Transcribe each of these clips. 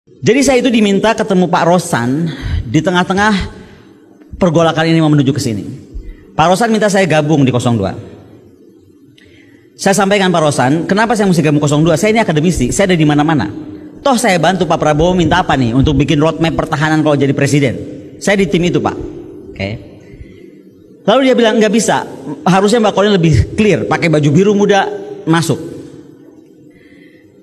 Jadi saya itu diminta ketemu Pak Rosan di tengah-tengah pergolakan ini mau menuju ke sini. Pak Rosan minta saya gabung di 02. Saya sampaikan Pak Rosan, kenapa saya mesti gabung 02? Saya ini akademisi, saya ada di mana-mana. Toh saya bantu Pak Prabowo minta apa nih untuk bikin roadmap pertahanan kalau jadi presiden. Saya di tim itu Pak. Oke. Lalu dia bilang nggak bisa, harusnya Mbak Kolin lebih clear, pakai baju biru muda masuk.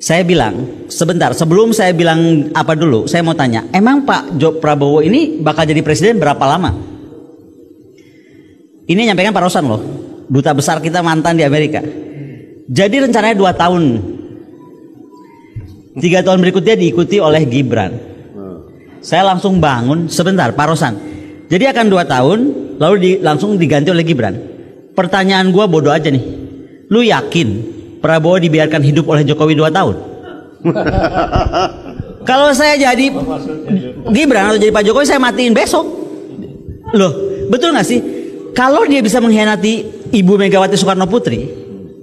Saya bilang, sebentar sebelum saya bilang apa dulu, saya mau tanya, emang Pak Prabowo ini bakal jadi presiden berapa lama? Ini nyampaikan Pak Rosan loh, duta besar kita mantan di Amerika. Jadi rencananya 2 tahun, 3 tahun berikutnya diikuti oleh Gibran. Saya langsung bangun, sebentar Pak Rosan, jadi akan 2 tahun, lalu langsung diganti oleh Gibran. Pertanyaan gua bodoh aja nih, lu yakin Prabowo dibiarkan hidup oleh Jokowi 2 tahun? Kalau saya jadi Gibran atau jadi Pak Jokowi, saya matiin besok. Loh, betul gak sih? Kalau dia bisa mengkhianati Ibu Megawati Soekarno Putri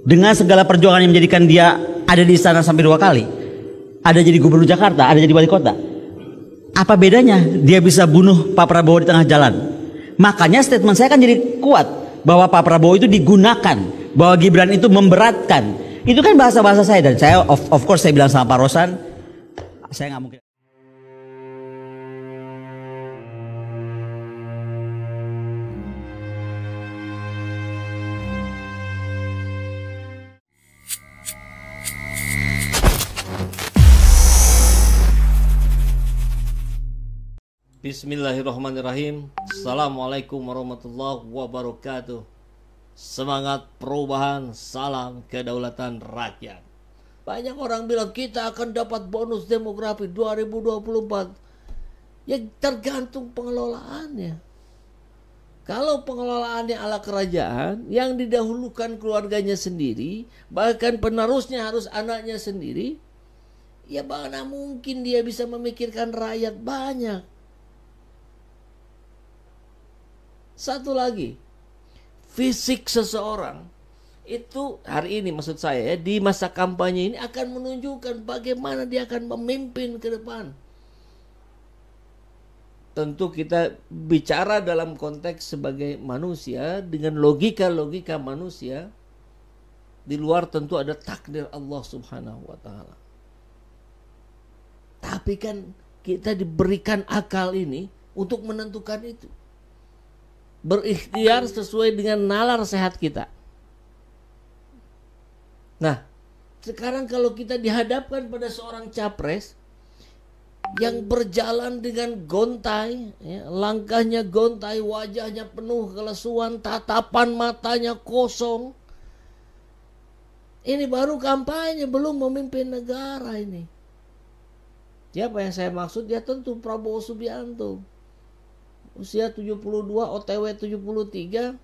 dengan segala perjuangan yang menjadikan dia ada di istana sampai 2 kali, ada jadi gubernur Jakarta, ada jadi wali kota, apa bedanya dia bisa bunuh Pak Prabowo di tengah jalan? Makanya statement saya kan jadi kuat bahwa Pak Prabowo itu digunakan, bahwa Gibran itu memberatkan. Itu kan bahasa-bahasa saya, dan saya of course saya bilang sama Pak Rosan, saya nggak mungkin. Bismillahirrahmanirrahim. Assalamualaikum warahmatullahi wabarakatuh. Semangat perubahan, salam kedaulatan rakyat. Banyak orang bilang kita akan dapat bonus demografi 2024. Ya tergantung pengelolaannya. Kalau pengelolaannya ala kerajaan, yang didahulukan keluarganya sendiri, bahkan penerusnya harus anaknya sendiri, ya mana mungkin dia bisa memikirkan rakyat banyak. Satu lagi, fisik seseorang itu hari ini, maksud saya ya, di masa kampanye ini akan menunjukkan bagaimana dia akan memimpin ke depan. Tentu kita bicara dalam konteks sebagai manusia dengan logika-logika manusia. Di luar tentu ada takdir Allah Subhanahu wa taala. Tapi kan kita diberikan akal ini untuk menentukan itu. Berikhtiar sesuai dengan nalar sehat kita. Nah, sekarang kalau kita dihadapkan pada seorang capres yang berjalan dengan gontai, ya, langkahnya gontai, wajahnya penuh kelesuan, tatapan matanya kosong. Ini baru kampanye, belum memimpin negara ini. Siapa yang saya maksud? Ya tentu Prabowo Subianto. Usia 72, OTW 73.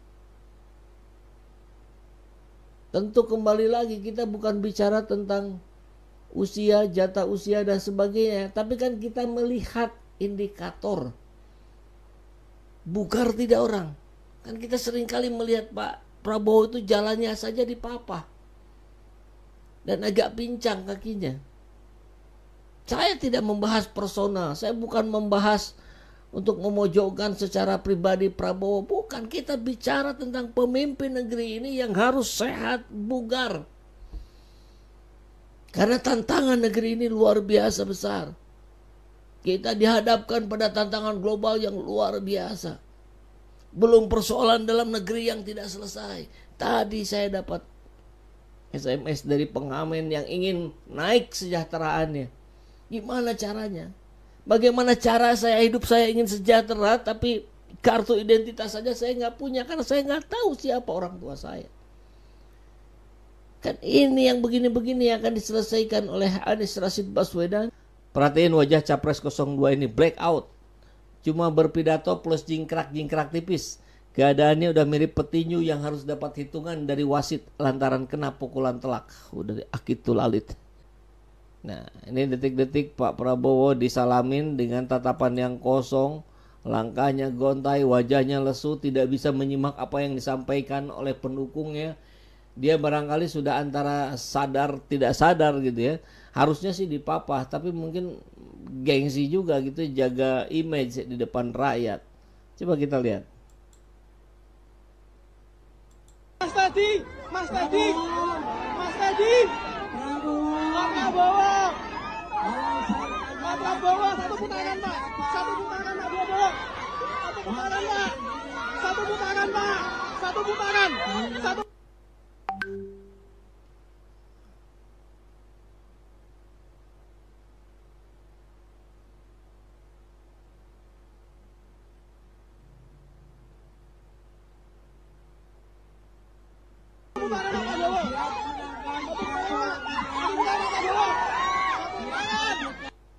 Tentu kembali lagi kita bukan bicara tentang usia, jatah usia dan sebagainya, tapi kan kita melihat indikator. Bugar tidak orang. Kan kita seringkali melihat Pak Prabowo itu jalannya saja dipapah dan agak pincang kakinya. Saya tidak membahas personal, saya bukan membahas untuk memojokkan secara pribadi Prabowo, bukan. Kita bicara tentang pemimpin negeri ini yang harus sehat, bugar. Karena tantangan negeri ini luar biasa besar. Kita dihadapkan pada tantangan global yang luar biasa. Belum persoalan dalam negeri yang tidak selesai. Tadi saya dapat SMS dari pengamen yang ingin naik sejahteraannya. Gimana caranya? Bagaimana cara hidup saya ingin sejahtera, tapi kartu identitas saja saya nggak punya karena saya nggak tahu siapa orang tua saya. Kan ini yang begini-begini yang akan diselesaikan oleh Anies Rashid Baswedan. Perhatiin wajah Capres 02 ini blackout, cuma berpidato plus jingkrak-jingkrak tipis. Keadaannya udah mirip petinju yang harus dapat hitungan dari wasit lantaran kena pukulan telak dari Akitul Alit. Nah, ini detik-detik Pak Prabowo disalamin dengan tatapan yang kosong, langkahnya gontai, wajahnya lesu, tidak bisa menyimak apa yang disampaikan oleh pendukungnya. Dia barangkali sudah antara sadar tidak sadar gitu ya. Harusnya sih dipapah, tapi mungkin gengsi juga gitu, jaga image di depan rakyat. Coba kita lihat. Mas Teddy, Mas Teddy, Mas Teddy, Pak Prabowo, Pak Prabowo, satu putaran Pak, satu putaran Pak Prabowo, satu putaran Pak, satu putaran Pak, satu putaran, satu.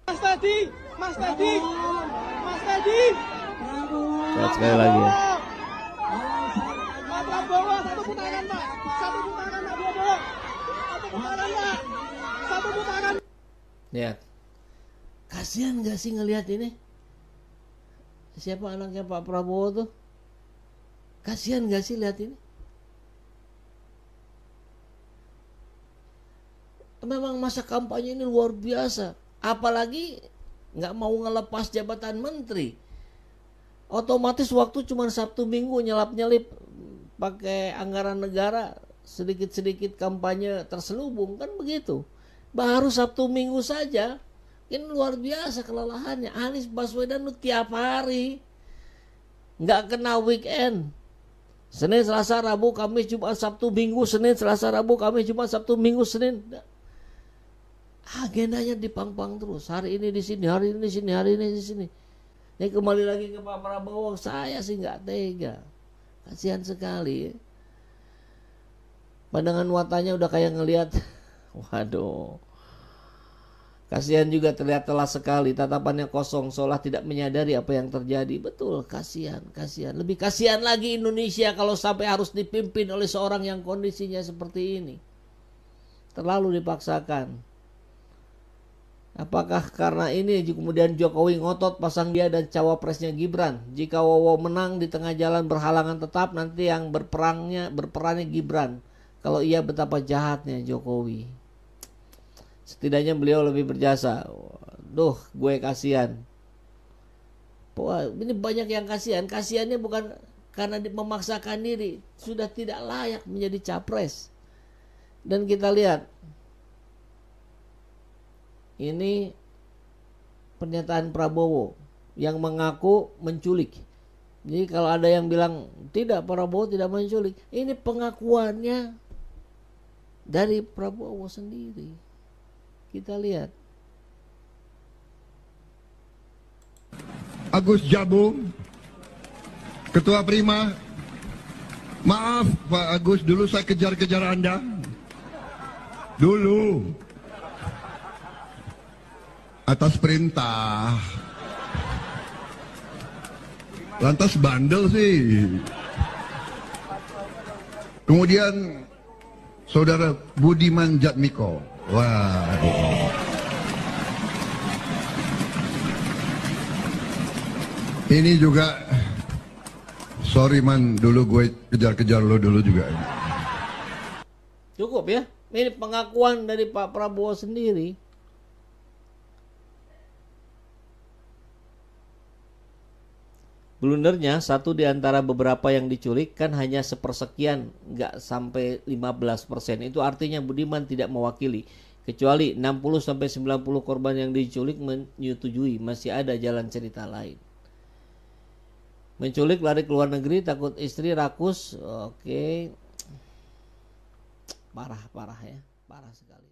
Mas Teddy, Mas Teddy, Mas Teddy. Lihat sekali lagi ya. Pak Prabowo, satu putaran Pak, satu putaran Pak Prabowo, satu putaran Pak, satu putaran. Lihat. Kasihan gak sih ngelihat ini? Siapa anaknya Pak Prabowo tuh? Kasihan gak sih lihat ini? Memang masa kampanye ini luar biasa. Apalagi nggak mau ngelepas jabatan menteri. Otomatis waktu cuma Sabtu Minggu nyelap-nyelip pakai anggaran negara, sedikit-sedikit kampanye terselubung, kan begitu. Baru Sabtu Minggu saja, ini luar biasa kelelahannya. Anies Baswedan tuh tiap hari, nggak kena weekend. Senin, Selasa, Rabu, Kamis, Jumat, Sabtu, Minggu, Senin, Selasa, Rabu, Kamis, Jumat, Sabtu, Minggu, Senin. Agendanya dipang-pang terus. Hari ini di sini, hari ini di sini, hari ini di sini. Ini kembali lagi ke Pak Prabowo. Saya sih nggak tega. Kasihan sekali. Pandangan matanya udah kayak ngelihat. Waduh. Kasihan juga, terlihat telah sekali. Tatapannya kosong, seolah tidak menyadari apa yang terjadi. Betul, kasihan, kasihan. Lebih kasihan lagi Indonesia kalau sampai harus dipimpin oleh seorang yang kondisinya seperti ini. Terlalu dipaksakan. Apakah karena ini kemudian Jokowi ngotot pasang dia dan cawapresnya Gibran? Jika Wowo menang di tengah jalan berhalangan tetap, nanti yang berperannya Gibran. Kalau iya, betapa jahatnya Jokowi. Setidaknya beliau lebih berjasa. Duh, gue kasihan. Wah, ini banyak yang kasihan. Kasihannya bukan karena memaksakan diri, sudah tidak layak menjadi capres. Dan kita lihat, ini pernyataan Prabowo yang mengaku menculik. Jadi kalau ada yang bilang tidak, Prabowo tidak menculik, ini pengakuannya dari Prabowo sendiri. Kita lihat. Agus Jabung, Ketua Prima. Maaf Pak Agus, dulu saya kejar-kejar Anda. Dulu. Atas perintah. Lantas bandel sih. Kemudian Saudara Budiman Jatmiko. Wah. Ini juga, sorry man, dulu gue kejar-kejar lo dulu juga. Cukup ya. Ini pengakuan dari Pak Prabowo sendiri. Blundernya, satu di antara beberapa yang diculik kan hanya sepersekian, nggak sampai 15%. Itu artinya Budiman tidak mewakili. Kecuali 60-90 korban yang diculik menyetujui, masih ada jalan cerita lain. Menculik, lari ke luar negeri, takut istri rakus. Oke. Parah ya. Parah sekali.